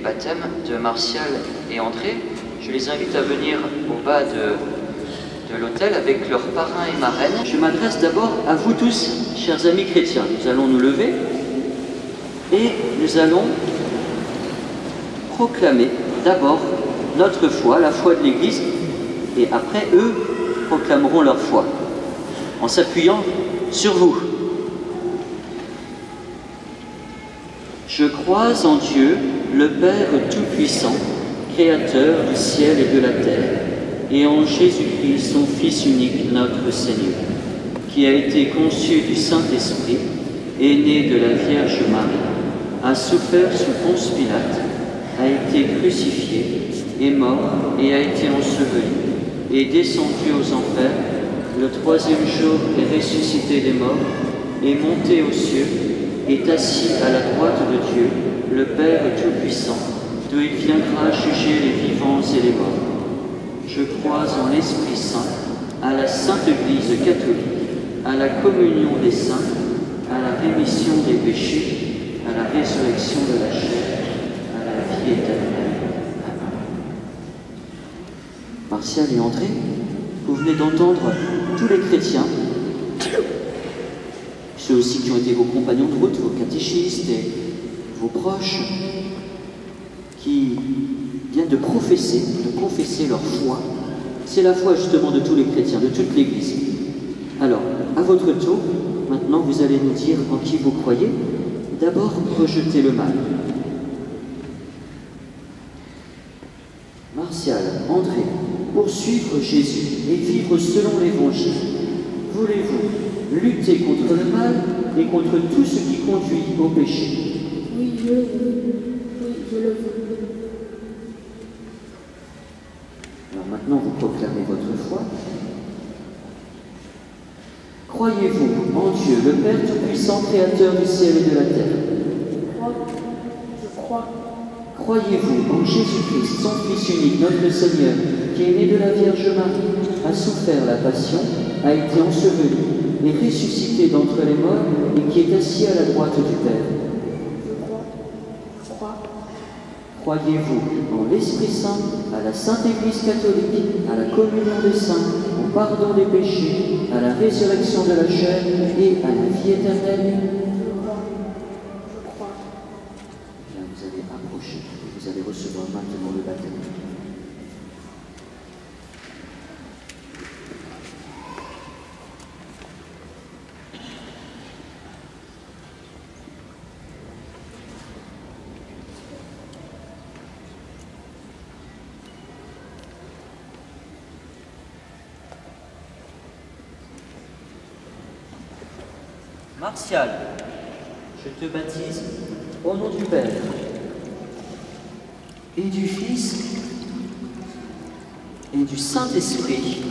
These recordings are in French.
baptême de Martial et André. Je les invite à venir au bas de l'autel avec leurs parrains et marraines. Je m'adresse d'abord à vous tous, chers amis chrétiens. Nous allons nous lever et nous allons proclamer d'abord notre foi, la foi de l'Église, et après eux proclameront leur foi en s'appuyant sur vous. Je crois en Dieu, le Père Tout-Puissant, Créateur du ciel et de la terre, et en Jésus-Christ, son Fils unique, notre Seigneur, qui a été conçu du Saint-Esprit, est né de la Vierge Marie, a souffert sous Ponce Pilate, a été crucifié, est mort et a été enseveli, est descendu aux enfers, le troisième jour est ressuscité des morts, est monté aux cieux, est assis à la droite de Dieu, le Père Tout-Puissant, d'où il viendra juger les vivants et les morts. Je crois en l'Esprit Saint, à la Sainte Église catholique, à la communion des saints, à la rémission des péchés, à la résurrection de la chair, à la vie éternelle. Amen. Martial et André, vous venez d'entendre tous les chrétiens, ceux aussi qui ont été vos compagnons de route, vos catéchistes et vos proches, qui viennent de confesser leur foi. C'est la foi justement de tous les chrétiens, de toute l'Église. Alors, à votre tour, maintenant vous allez nous dire en qui vous croyez. D'abord, rejetez le mal. Martial, André, pour suivre Jésus et vivre selon l'Évangile, voulez-vous lutter contre le mal et contre tout ce qui conduit au péché? Oui, je le veux. Oui, je le veux. Alors maintenant, vous proclamez votre foi. Croyez-vous en Dieu, le Père Tout-Puissant, Créateur du ciel et de la terre? Je crois. Croyez-vous en Jésus-Christ, son Fils unique, notre Seigneur, qui est né de la Vierge Marie, a souffert la passion, a été enseveli, est ressuscité d'entre les morts et qui est assis à la droite du Père? Je crois. Croyez-vous en l'Esprit Saint, à la Sainte Église catholique, à la communion des saints, au pardon des péchés, à la résurrection de la chair et à la vie éternelle? Je crois. Bien, vous allez approcher et vous allez recevoir maintenant le baptême. Martial, je te baptise au nom du Père et du Fils et du Saint-Esprit.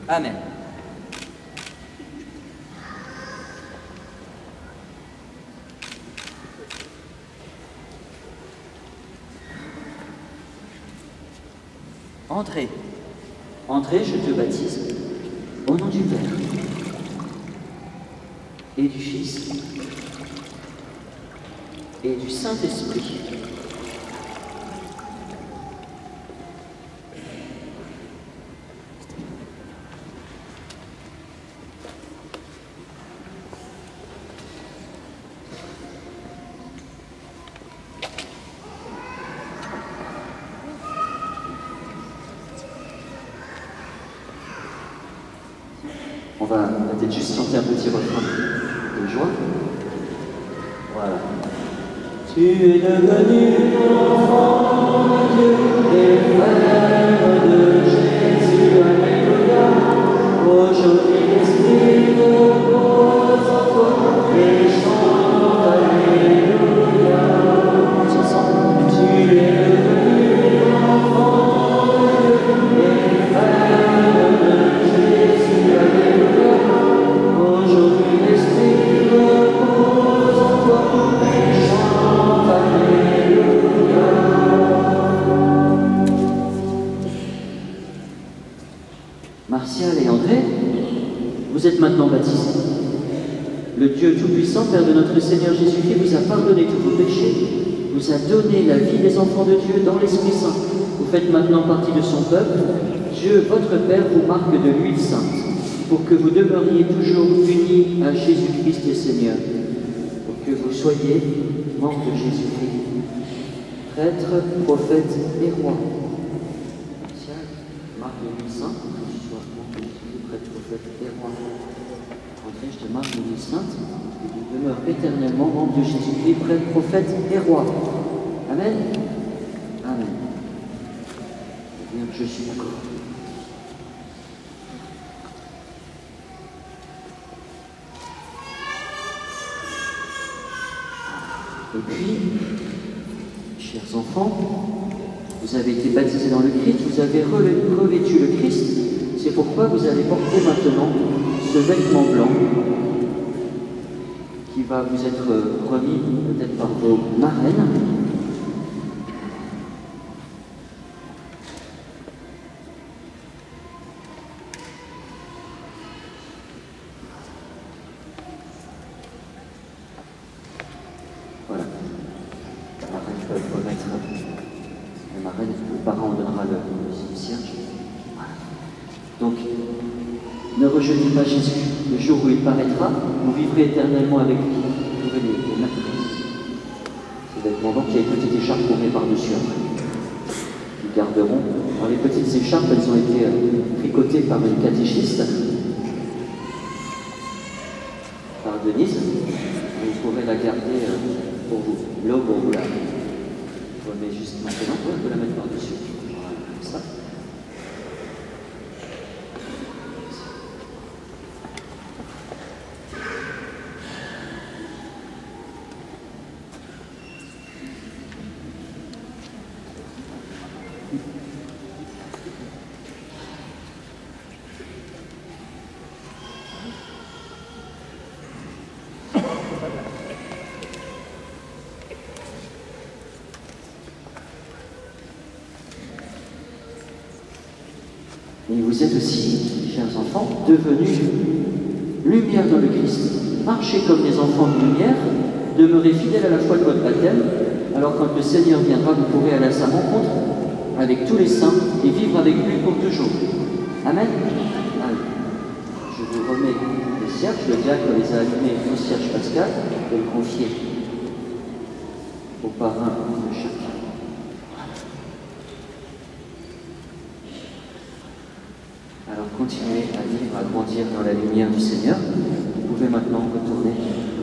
Amen. André, je te baptise au nom du Père et du Fils et du Saint-Esprit. On va peut-être juste chanter un petit refrain de joie. Voilà. Tu es devenu enfant de Dieu et frère de Jésus. Alléluia. Aujourd'hui l'Esprit repose en toi et chante Alléluia. Tu es devenu enfant de Dieu et frère de Jésus. Alléluia. Aujourd'hui l'Esprit repose en toi et chante Alléluia. Martial et André, vous êtes maintenant baptisés. Le Dieu Tout-Puissant, Père de notre Seigneur Jésus-Christ, vous a pardonné tous vos péchés, nous a donné la vie des enfants de Dieu dans l'Esprit Saint. Vous faites maintenant partie de son peuple. Dieu, votre Père, vous marque de l'huile sainte pour que vous demeuriez toujours unis à Jésus-Christ et Seigneur, pour que vous soyez membres de Jésus-Christ, prêtre, prophète et roi. Tiens, marque de l'huile sainte, pour que tu sois membre de Jésus-Christ, prêtre, prophète et roi. André, je te marque de l'huile sainte, et tu demeures éternellement membre de Jésus-Christ, prêtre, prophète et roi. Amen. Amen. Eh bien, je suis d'accord. Et puis, chers enfants, vous avez été baptisés dans le Christ, vous avez revêtu le Christ, c'est pourquoi vous allez porter maintenant ce vêtement blanc qui va vous être remis peut-être par vos marraines. Voilà. La marraine peut remettre la marraine, le parent donnera le cierge. Voilà. Donc, ne rejetez pas Jésus. Le jour où il paraîtra, vous vivrez éternellement avec lui. Vous pouvez les mettre. C'est vêtements blancs, il y a une petite écharpe qu'on met par-dessus après. Nous garderons. Alors, les petites écharpes, elles ont été tricotées par une catéchiste, par Denise. Vous pourrez la garder pour vous. L'aube, on vous la remet juste maintenant. On peut la mettre par-dessus. Voilà, comme ça. Et vous êtes aussi, chers enfants, devenus lumière dans le Christ. Marchez comme des enfants de lumière, demeurez fidèles à la foi de votre baptême, alors quand le Seigneur viendra, vous pourrez aller à sa rencontre avec tous les saints et vivre avec lui pour toujours. Amen. Allez. Je vous remets les cierges, le diacre les a allumés au cierge pascal, et le confier au parrain de chacun. Alors continuez à vivre, à grandir dans la lumière du Seigneur. Vous pouvez maintenant retourner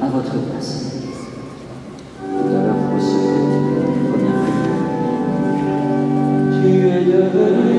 à votre place. Tout à l'heure, vous recevrez la première prière. Tu es devenu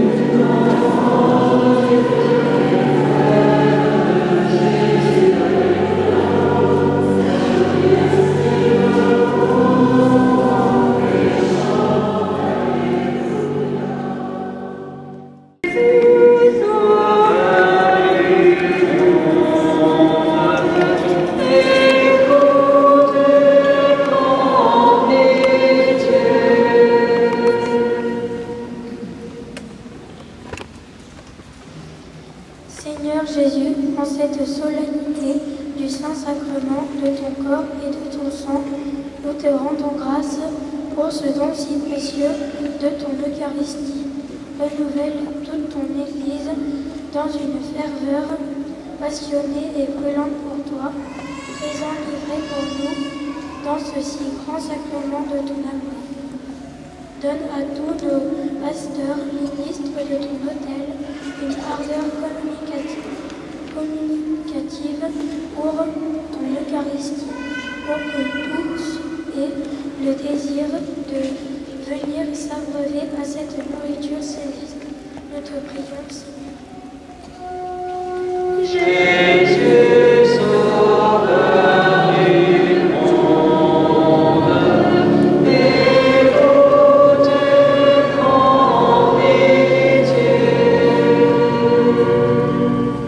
Seigneur Jésus, en cette solennité du Saint-Sacrement de ton corps et de ton sang, nous te rendons grâce pour ce don si précieux de ton Eucharistie. Renouvelle toute ton Église dans une ferveur passionnée et brûlante pour toi, présent livré pour nous dans ce si grand sacrement de ton amour. Donne à tous nos pasteurs, ministres de ton autel, une ardeur communicative pour ton Eucharistie, pour que tous aient le désir de venir s'abreuver à cette nourriture céleste. Nous te prions, Seigneur. Jésus, sauveur du monde, écoute grand pitié.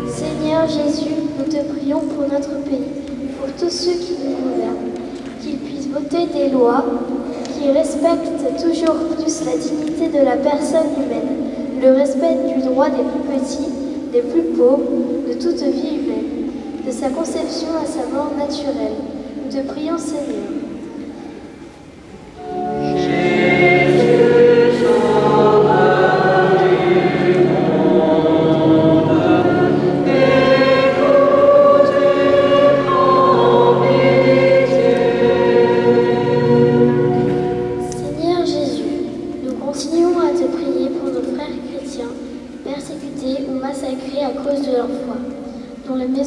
Seigneur Jésus, nous te prions pour notre pays, pour tous ceux qui nous gouvernent, qu'ils puissent voter des lois qui respectent toujours plus la dignité de la personne humaine, le respect du droit des plus petits, des plus pauvres, de toute vie humaine, de sa conception à sa mort naturelle. Nous te prions, Seigneur.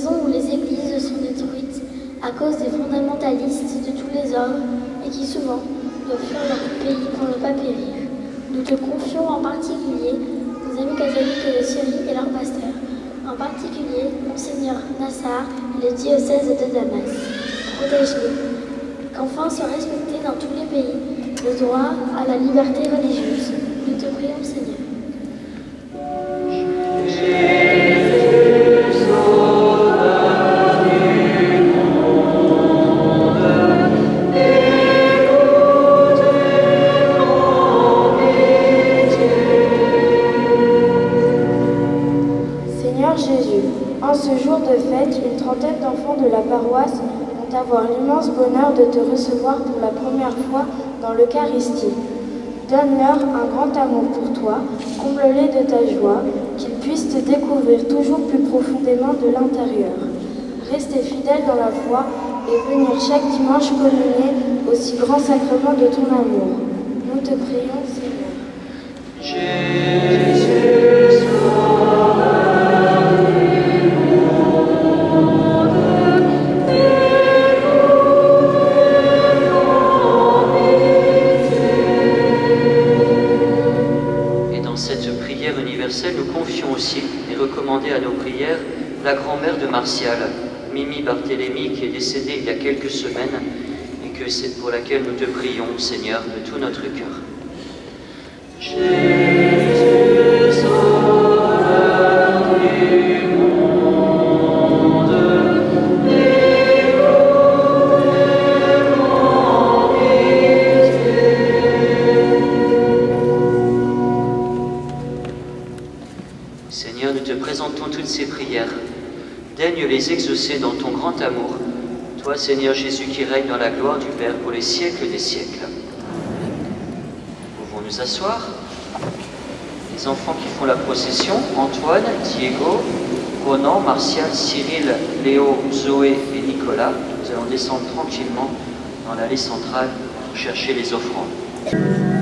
raison où les églises sont détruites à cause des fondamentalistes de tous les ordres et qui souvent doivent fuir leur pays pour ne pas périr. Nous te confions en particulier nos amis catholiques de Syrie et leurs pasteurs, en particulier Monseigneur Nassar et le diocèse de Damas. Protège-les, qu'enfin soit respecté dans tous les pays le droit à la liberté religieuse. Nous te prions, Seigneur. Seigneur Jésus, en ce jour de fête, une trentaine d'enfants de la paroisse vont avoir l'immense bonheur de te recevoir pour la première fois dans l'Eucharistie. Donne-leur un grand amour pour toi, comble-les de ta joie, qu'ils puissent te découvrir toujours plus profondément de l'intérieur. Restez fidèles dans la foi et venir chaque dimanche communier au si grand sacrement de ton amour. Nous te prions, Seigneur. Jésus, nous confions aussi et recommander à nos prières la grand-mère de Martial, Mimi Barthélemy, qui est décédée il y a quelques semaines et que c'est pour laquelle nous te prions, Seigneur, de tout notre cœur. Jésus, Sauveur du monde, Seigneur, nous te présentons toutes ces prières. Daigne les exaucer dans ton grand amour. Toi, Seigneur Jésus, qui règne dans la gloire du Père pour les siècles des siècles. Nous pouvons nous asseoir. Les enfants qui font la procession, Antoine, Diego, Ronan, Martial, Cyril, Léo, Zoé et Nicolas, nous allons descendre tranquillement dans l'allée centrale pour chercher les offrandes.